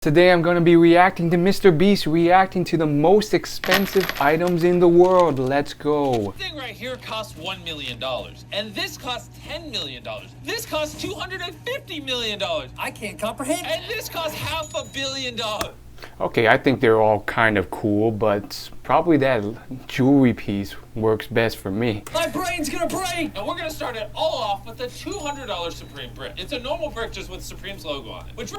Today I'm going to be reacting to Mr. Beast reacting to the most expensive items in the world. Let's go. This thing right here costs $1 million. And this costs $10 million. This costs $250 million. I can't comprehend. And this costs $500 million. Okay, I think they're all kind of cool, but probably that jewelry piece works best for me. My brain's gonna break! And we're gonna start it all off with the $200 Supreme brick. It's a normal brick just with Supreme's logo on it. Which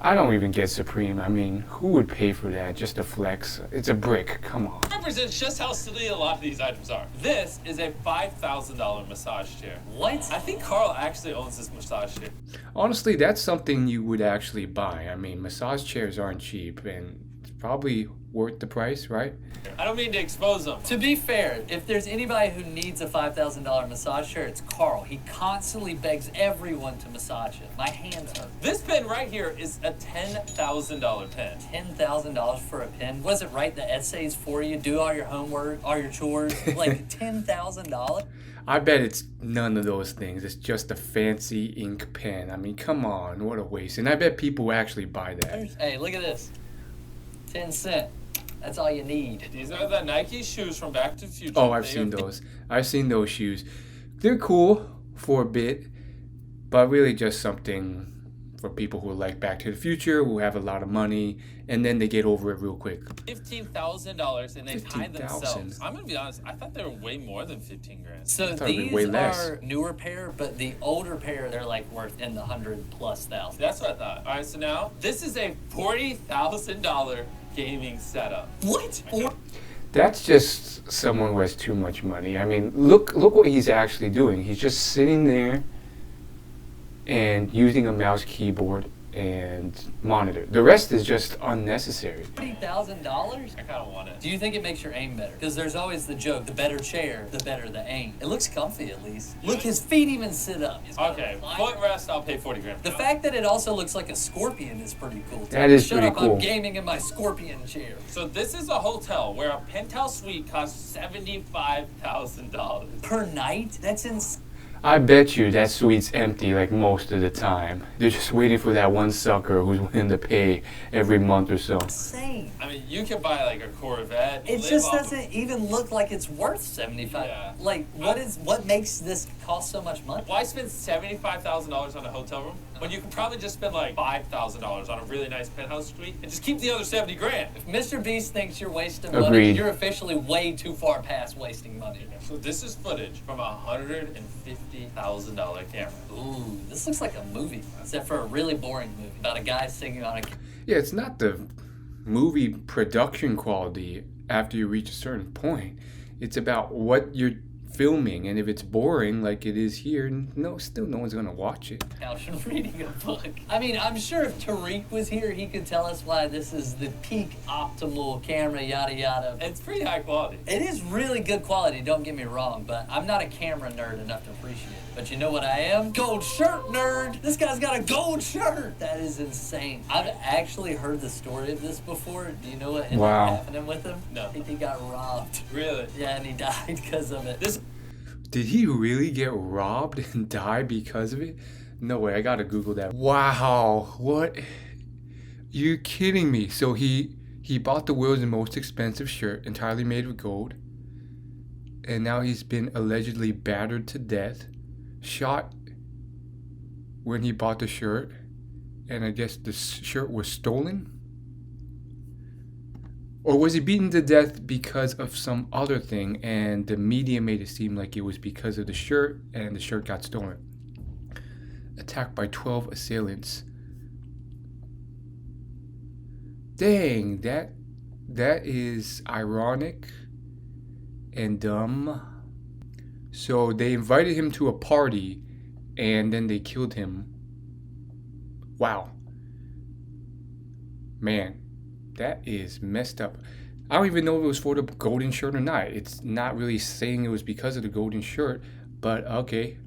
I don't even get Supreme. I mean, who would pay for that? Just a flex. It's a brick. Come on. represents just how silly a lot of these items are. This is a $5,000 massage chair. What? I think Carl actually owns this massage chair. Honestly, that's something you would actually buy. I mean, massage chairs aren't cheap, and it's probably worth the price, right? I don't mean to expose them. To be fair, if there's anybody who needs a $5,000 massage chair, it's Carl. He constantly begs everyone to massage it. My hands hurt. This pen right here is a $10,000 pen. $10,000 for a pen? Was it write the essays for you, do all your homework, all your chores? Like $10,000? I bet it's none of those things. It's just a fancy ink pen. I mean, come on, what a waste. And I bet people actually buy that. Hey, look at this. 10 cents. That's all you need. These are the Nike shoes from Back to the Future. Oh, I've seen those. I've seen those shoes. They're cool for a bit, but really just something for people who like Back to the Future, who have a lot of money, and then they get over it real quick. $15,000 and they tie themselves. $15,000. I'm gonna be honest, I thought they were way more than 15 grand. So these are newer pair, but the older pair, they're like worth in the 100,000+. That's what I thought. All right, so now this is a $40,000 gaming setup. What? That's just someone who has too much money. I mean, look what he's actually doing. He's just sitting there and using a mouse, keyboard, and monitor. The rest is just unnecessary. $40,000? I kind of want it. Do you think it makes your aim better? Because there's always the joke, the better chair, the better the aim. It looks comfy at least. Look, his feet even sit up. Okay, footrest, I'll pay 40 grand. The fact that it also looks like a scorpion is pretty cool. That is Shut pretty up, cool. I'm gaming in my scorpion chair. So this is a hotel where a penthouse suite costs $75,000. Per night? That's insane. I bet you that suite's empty like most of the time. They're just waiting for that one sucker who's willing to pay every month or so. Insane. I mean, you could buy like a Corvette. It just doesn't even look like it's worth 75. Yeah. Like, what makes this cost so much money? Why spend $75,000 on a hotel room when you can probably just spend like $5,000 on a really nice penthouse suite and just keep the other 70 grand? If Mr. Beast thinks you're wasting Agreed. money, you're officially way too far past wasting money. So this is footage from a $150,000 camera. Ooh, this looks like a movie, except for a really boring movie about a guy singing on a... Yeah, it's not the movie production quality after you reach a certain point. It's about what you're filming, and if it's boring like it is here, no one's gonna watch it. couch and reading a book. I mean, I'm sure if Tariq was here, he could tell us why this is the peak optimal camera, yada yada. It's pretty high quality. It is really good quality, don't get me wrong, but I'm not a camera nerd enough to appreciate it. But you know what I am? Gold shirt nerd! This guy's got a gold shirt! That is insane. I've actually heard the story of this before. Do you know what ended up happening with him? No. I think he got robbed. Really? Yeah, and he died because of it. Did he really get robbed and die because of it? No way, I gotta Google that. Wow, what? You're kidding me. So he bought the world's most expensive shirt, entirely made of gold, and now he's been allegedly battered to death, shot when he bought the shirt, and I guess the shirt was stolen? Or was he beaten to death because of some other thing, and the media made it seem like it was because of the shirt, and the shirt got stolen? Attacked by 12 assailants. Dang, that is ironic and dumb. So they invited him to a party, and then they killed him. Wow. Man. That is messed up. I don't even know if it was for the golden shirt or not. It's not really saying it was because of the golden shirt, but okay.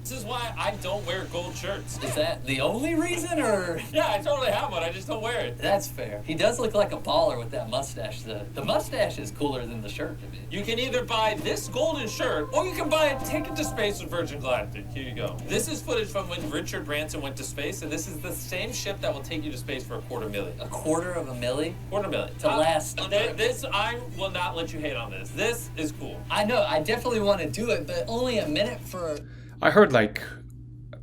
This is why I don't wear gold shirts. Is that the only reason, or? Yeah, I totally have one. I just don't wear it. That's fair. He does look like a baller with that mustache. The mustache is cooler than the shirt to me. You can either buy this golden shirt, or you can buy a ticket to space with Virgin Galactic. Here you go. This is footage from when Richard Branson went to space, and this is the same ship that will take you to space for $250,000. $250,000? $250,000. To last. This, I will not let you hate on this. This is cool. I know, I definitely want to do it, but only a minute for... I heard like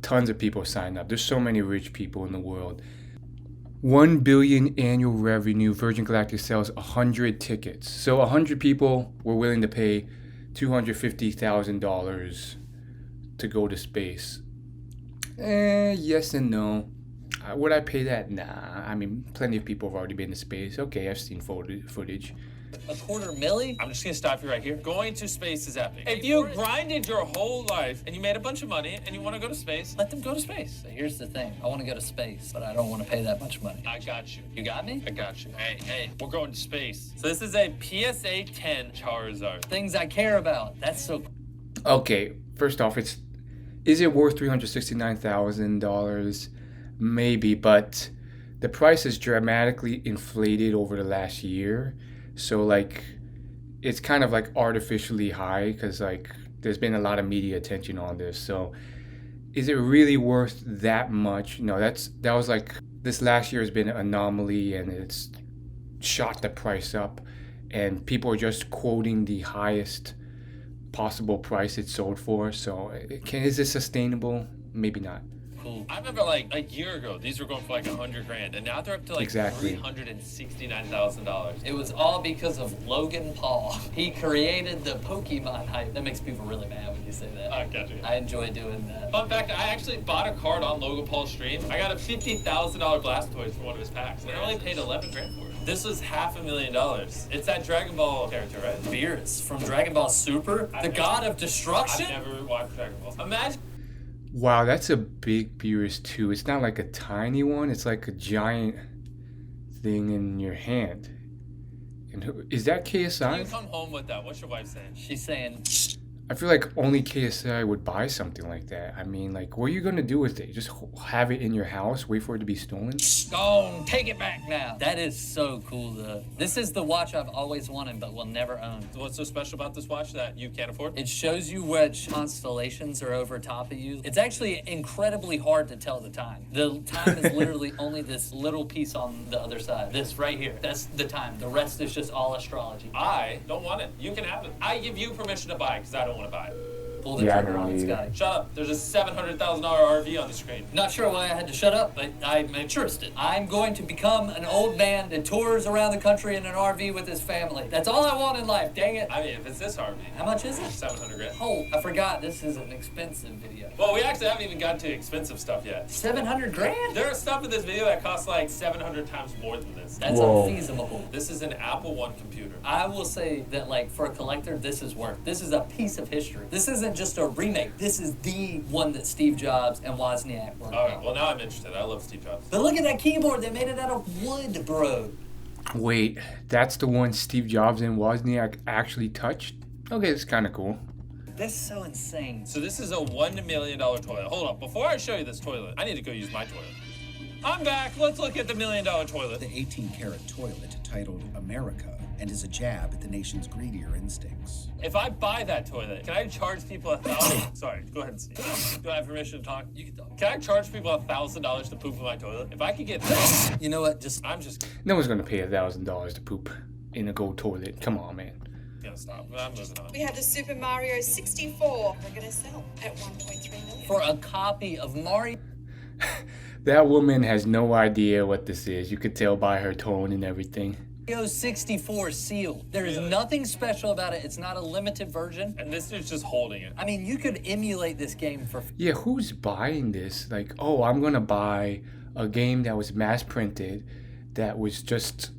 tons of people sign up. There's so many rich people in the world. 1 billion annual revenue. Virgin Galactic sells 100 tickets. So 100 people were willing to pay $250,000 to go to space. Yes and no. Would I pay that? Nah. I mean, plenty of people have already been to space. Okay, I've seen footage. $250,000? I'm just gonna stop you right here. Going to space is epic. If you grinded your whole life and you made a bunch of money and you want to go to space, let them go to space. But here's the thing. I want to go to space, but I don't want to pay that much money. I got you. You got me? I got you. Hey, we're going to space. So this is a PSA 10 Charizard. Things I care about. That's so cool. Okay, first off, is it worth $369,000? Maybe, but the price is dramatically inflated over the last year. So like, it's kind of like artificially high because like there's been a lot of media attention on this. So is it really worth that much? No, that was like, this last year has been an anomaly and it's shot the price up, and people are just quoting the highest possible price it sold for. So is this sustainable? Maybe not. Cool. I remember like a year ago, these were going for like $100,000, and now they're up to like $369,000. It was all because of Logan Paul. He created the Pokemon hype. That makes people really mad when you say that. I got you. I enjoy doing that. Fun fact, I actually bought a card on Logan Paul's stream. I got a $50,000 Blastoise for one of his packs, and I only paid $11,000 for it. This was $500,000. It's that Dragon Ball character, right? Beerus from Dragon Ball Super, the god of destruction. I've never watched Dragon Ball. Imagine. Wow, that's a big Beerus too. It's not like a tiny one. It's like a giant thing in your hand. And is that KSI? You come home with that. What's your wife saying? She's saying... I feel like only KSI would buy something like that. I mean, like, what are you going to do with it? Just have it in your house, wait for it to be stolen? Go, take it back now. That is so cool, though. This is the watch I've always wanted, but will never own. What's so special about this watch that you can't afford? It shows you which constellations are over top of you. It's actually incredibly hard to tell the time. The time is literally only this little piece on the other side. This right here. That's the time. The rest is just all astrology. I don't want it. You can have it. I give you permission to buy it because I don't want to buy it. Pull the trigger on it, Scotty. Shut up. There's a $700,000 RV on the screen. Not sure why I had to shut up, but I'm interested. I'm going to become an old man that tours around the country in an RV with his family. That's all I want in life, dang it. I mean, if it's this RV. How much is it? $700,000. Oh, I forgot. This is an expensive video. Well, we actually haven't even got to expensive stuff yet. $700,000? There is stuff in this video that costs like 700 times more than this. That's unfeasible. This is an Apple One computer. I will say that, like, for a collector, this is worth. This is a piece of history. This isn't just a remake. This is the one that Steve Jobs and Wozniak worked on. All right, well, now I'm interested. I love Steve Jobs. But look at that keyboard. They made it out of wood, bro. Wait, that's the one Steve Jobs and Wozniak actually touched? Okay, it's kind of cool. That's so insane. So this is a $1 million toilet. Hold on. Before I show you this toilet, I need to go use my toilet. I'm back. Let's look at the $1 million toilet. The 18-karat toilet, titled America, and is a jab at the nation's greedier instincts. If I buy that toilet, can I charge people $1,000? Sorry, go ahead and see. Do I have permission to talk? You can talk. Can I charge people $1,000 to poop in my toilet? If I could get that, you know what? I'm just. No one's gonna pay $1,000 to poop in a gold toilet. Come on, man. Gonna stop. I'm moving on. We had a Super Mario 64. We're gonna sell at 1.3 million. For a copy of Mario. That woman has no idea what this is. You could tell by her tone and everything. Mario 64 sealed. There is nothing special about it. It's not a limited version. And this dude's just holding it. I mean, you could emulate this game for... Yeah, who's buying this? Like, oh, I'm gonna buy a game that was mass printed, that was just,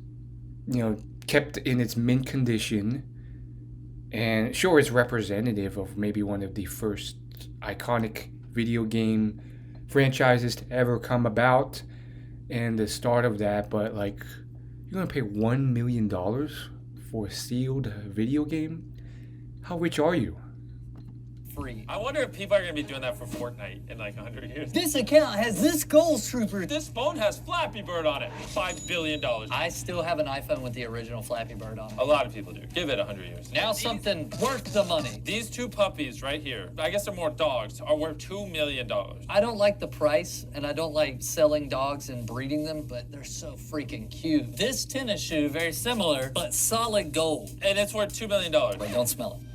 you know, kept in its mint condition. And sure, it's representative of maybe one of the first iconic video game franchises to ever come about and the start of that, but like, you're gonna pay $1 million for a sealed video game? How rich are you? free. I wonder if people are gonna be doing that for Fortnite in like 100 years. This account has this Gold Trooper. This phone has Flappy Bird on it. $5 billion. I still have an iPhone with the original Flappy Bird on it. A lot of people do. Give it 100 years. Now something worth the money. These two puppies right here, I guess they're more dogs, are worth $2 million. I don't like the price, and I don't like selling dogs and breeding them, but they're so freaking cute. This tennis shoe, very similar, but solid gold. And it's worth $2 million. Wait, don't smell it.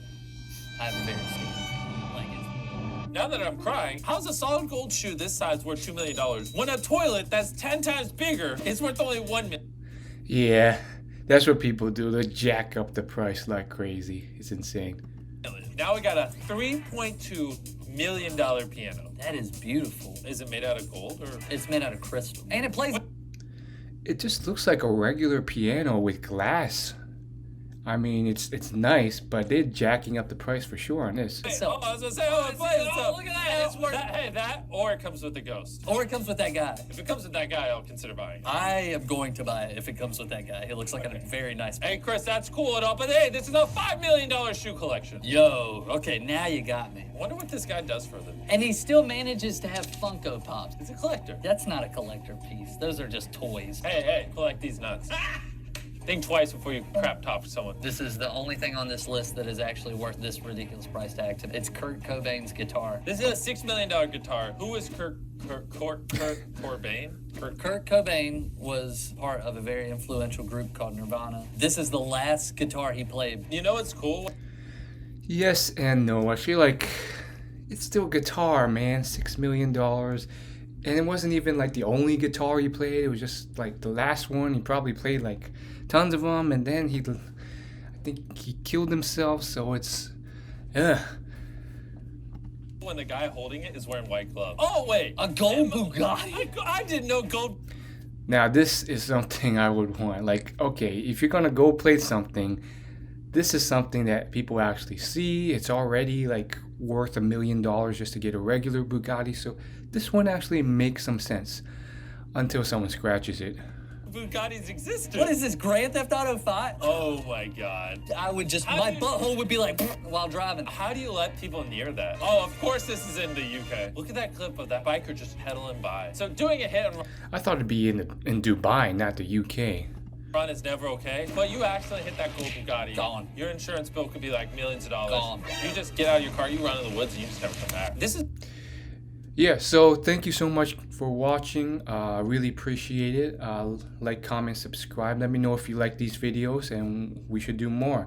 I have a very sticky like it. Now that I'm crying, how's a solid gold shoe this size worth $2 million when a toilet that's 10 times bigger is worth only $1 million? Yeah, that's what people do. They jack up the price like crazy. It's insane. Now we got a $3.2 million piano. That is beautiful. Is it made out of gold or? It's made out of crystal. And it plays. It just looks like a regular piano with glass. I mean, it's nice, but they're jacking up the price for sure on this. Hey, So- I was gonna say, it plays itself. look at that, it's worth- That, or it comes with the ghost. Or it comes with that guy. If it comes with that guy, I'll consider buying it. I am going to buy it if it comes with that guy. He looks like a very nice. Hey, Chris, that's cool and all, but hey, this is a $5 million shoe collection. Yo, okay, now you got me. I wonder what this guy does for a living. And he still manages to have Funko Pops. He's a collector. That's not a collector piece. Those are just toys. Hey, collect these nuts. Think twice before you crap top someone. This is the only thing on this list that is actually worth this ridiculous price tag. It's Kurt Cobain's guitar. This is a $6 million guitar. Who is Kurt Cobain? Kurt Cobain was part of a very influential group called Nirvana. This is the last guitar he played. You know what's cool? Yes and no. I feel like it's still guitar, man. $6 million. And it wasn't even like the only guitar he played. It was just like the last one. He probably played like tons of them. And then I think he killed himself. So it's, When the guy holding it is wearing white gloves. Oh, wait. A gold Bugatti? I didn't know gold. Now this is something I would want. Like, okay, if you're gonna go play something, this is something that people actually see. It's already like worth $1 million just to get a regular Bugatti. So this one actually makes some sense until someone scratches it. Bugattis existed. What is this, Grand Theft Auto 5? Oh my God. I would just, How my do you- butthole would be like while driving. How do you let people near that? Oh, of course this is in the UK. Look at that clip of that biker just pedaling by. So doing a hit and I thought it'd be in Dubai, not the UK. run is never okay, but you actually hit that gold Bugatti. Gone. Your insurance bill could be like millions of dollars. Gone. You just get out of your car, you run in the woods, and you just never come back. This is Yeah, so thank you so much for watching. I really appreciate it. Like, comment, subscribe. Let me know if you like these videos and we should do more.